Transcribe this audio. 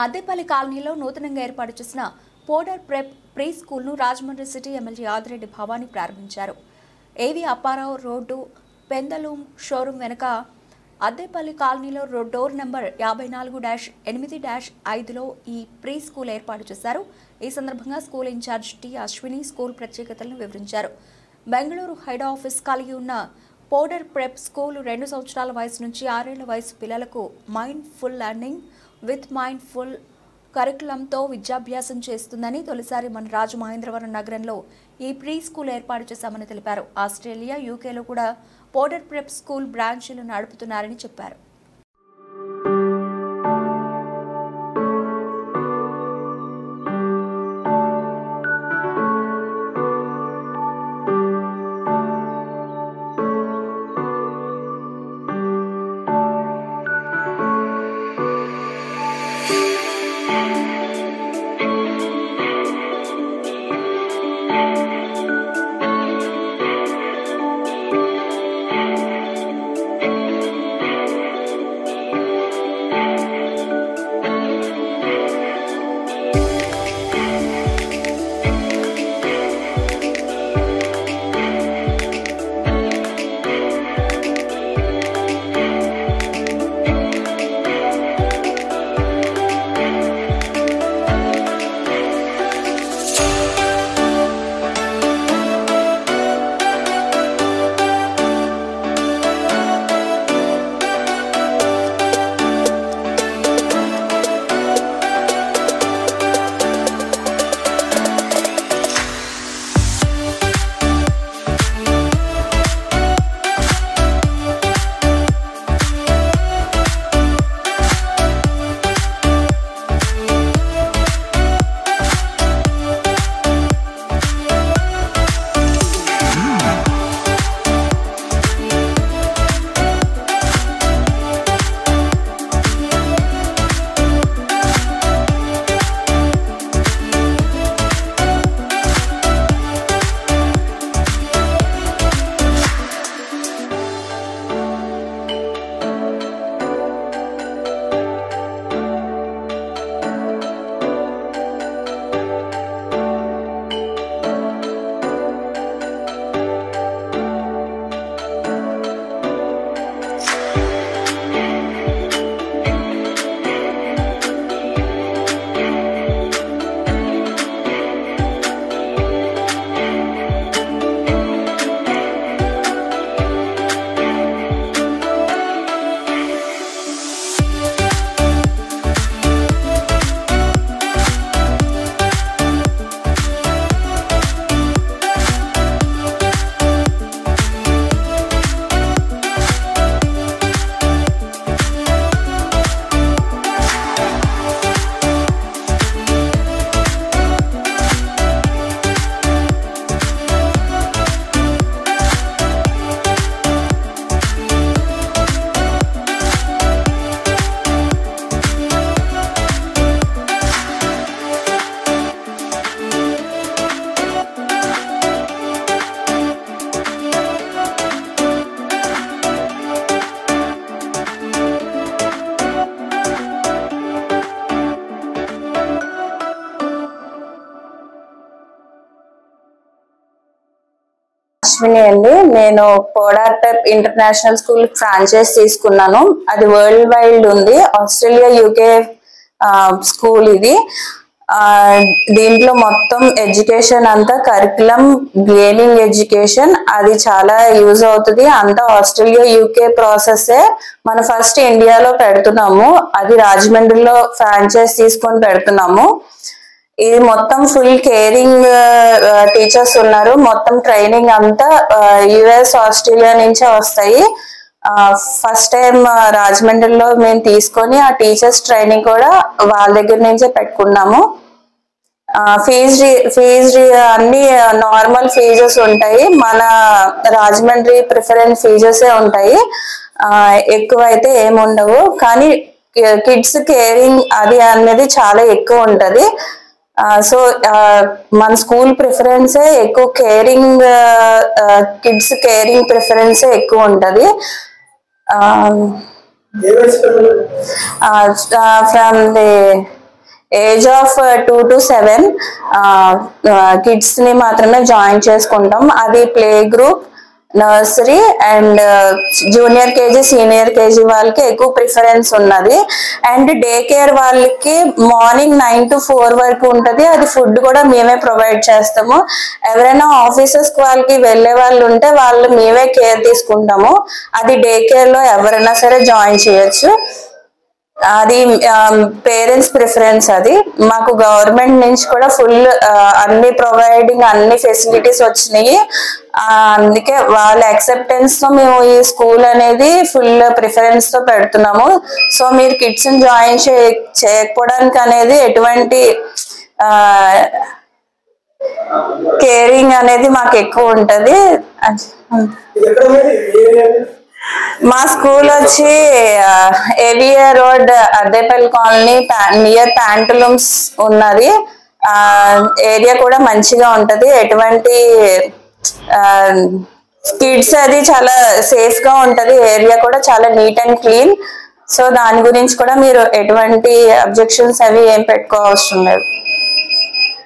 అద్దెపల్లి కాలనీలో నూతనంగా ఏర్పాటు చేసిన పోడర్ ప్రెప్ ప్రీ స్కూల్ను రాజమండ్రి సిటీ ఎమ్మెల్యే ఆదిరెడ్డి భవానీ ప్రారంభించారు. ఏవి అప్పారావు రోడ్డు పెందలూం షోరూం వెనుక అద్దెపల్లి కాలనీలో డోర్ నంబర్ 54-8-5లో ఈ ప్రీ స్కూల్ ఏర్పాటు చేశారు. ఈ సందర్భంగా school incharge T Ashwini school ప్రత్యేకతలను వివరించారు. బెంగళూరు హెడ్ ఆఫీస్ కలిగి ఉన్న పోడర్ ప్రెప్ స్కూల్ 2 సంవత్సరాల వయసు నుంచి 6 ఏళ్ల వయసు పిల్లలకు mindful learning with mindful కరికులంతో విద్యాభ్యాసం చేస్తుందని తొలిసారి మన రాజమహేంద్రవరం నగరంలో ఈ ప్రీ స్కూల్ ఏర్పాటు చేశామని తెలిపారు. ఆస్ట్రేలియా, యూకేలో కూడా పోడర్ ప్రెప్ స్కూల్ బ్రాంచీలు నడుపుతున్నారని చెప్పారు. అశ్విని అండి. నేను powder prep international school franchise తీసుకున్నాను. అది వరల్డ్ వైడ్ ఉంది. ఆస్ట్రేలియా, యూకే స్కూల్ ఇది. దీంట్లో మొత్తం ఎడ్యుకేషన్ అంతా కరికులం గెయినింగ్ ఎడ్యుకేషన్, అది చాలా యూజ్ అవుతుంది. అంతా ఆస్ట్రేలియా, యూకే ప్రాసెస్ మన ఫస్ట్ ఇండియాలో పెడుతున్నాము. అది రాజమండ్రిలో ఫ్రాంచైజ్ తీసుకొని పెడుతున్నాము. ఇది మొత్తం ఫుల్ కేరింగ్ టీచర్స్ ఉన్నారు. మొత్తం ట్రైనింగ్ అంతా యుఎస్, ఆస్ట్రేలియా నుంచే వస్తాయి. ఫస్ట్ టైం రాజమండ్రిలో మేము తీసుకొని ఆ టీచర్స్ ట్రైనింగ్ కూడా వాళ్ళ దగ్గర నుంచే పెట్టుకున్నాము. ఫీజు అన్ని నార్మల్ ఫీజెస్ ఉంటాయి. మన రాజమండ్రి ప్రిఫరెన్స్ ఫీజెసే ఉంటాయి, ఎక్కువ అయితే ఏముండవు. కానీ కిడ్స్ కేరింగ్ అది అనేది చాలా ఎక్కువ ఉంటది. సో మన స్కూల్ ప్రిఫరెన్సే ఎక్కువ, కేరింగ్ కిడ్స్ కేరింగ్ ప్రిఫరెన్సే ఎక్కువ ఉంటది. From the age of 2 to 7 kids ని మాత్రమే జాయిన్ చేసుకుంటాం. అది play group, nursery and junior KG, senior KG వాళ్ళకి ఎక్కువ ప్రిఫరెన్స్ ఉన్నది. అండ్ డే కేర్ వాళ్ళకి మార్నింగ్ 9 to 4 వరకు ఉంటది. అది ఫుడ్ కూడా మేమే ప్రొవైడ్ చేస్తాము. ఎవరైనా ఆఫీసెస్ వాళ్ళకి వెళ్ళే వాళ్ళు ఉంటే వాళ్ళు మేమే కేర్ తీసుకుంటాము. అది డే కేర్ లో ఎవరైనా సరే జాయిన్ చేయొచ్చు. అది పేరెంట్స్ ప్రిఫరెన్స్. అది మాకు గవర్నమెంట్ నుంచి కూడా ఫుల్ అన్ని ప్రొవైడింగ్ అన్ని ఫెసిలిటీస్ వచ్చినాయి. అందుకే వాళ్ళ అక్సెప్టెన్స్ తో మేము ఈ స్కూల్ అనేది ఫుల్ ప్రిఫరెన్స్ తో పెడుతున్నాము. సో మీరు కిడ్స్ ని జాయిన్ చేయకపోవడానికి అనేది ఎటువంటి కేరింగ్ అనేది మాకు ఎక్కువ ఉంటది. మా స్కూల్ వచ్చి AVR road, Addepalli colony, near Pantaloons ఉన్నది. ఏరియా కూడా మంచిగా ఉంటది. ఎటువంటి కిడ్స్ అది చాలా సేఫ్ గా ఉంటది. ఏరియా కూడా చాలా నీట్ అండ్ క్లీన్. సో దాని గురించి కూడా మీరు ఎటువంటి అబ్జెక్షన్స్ అవి ఏం పెట్టుకోవసరం లేదు.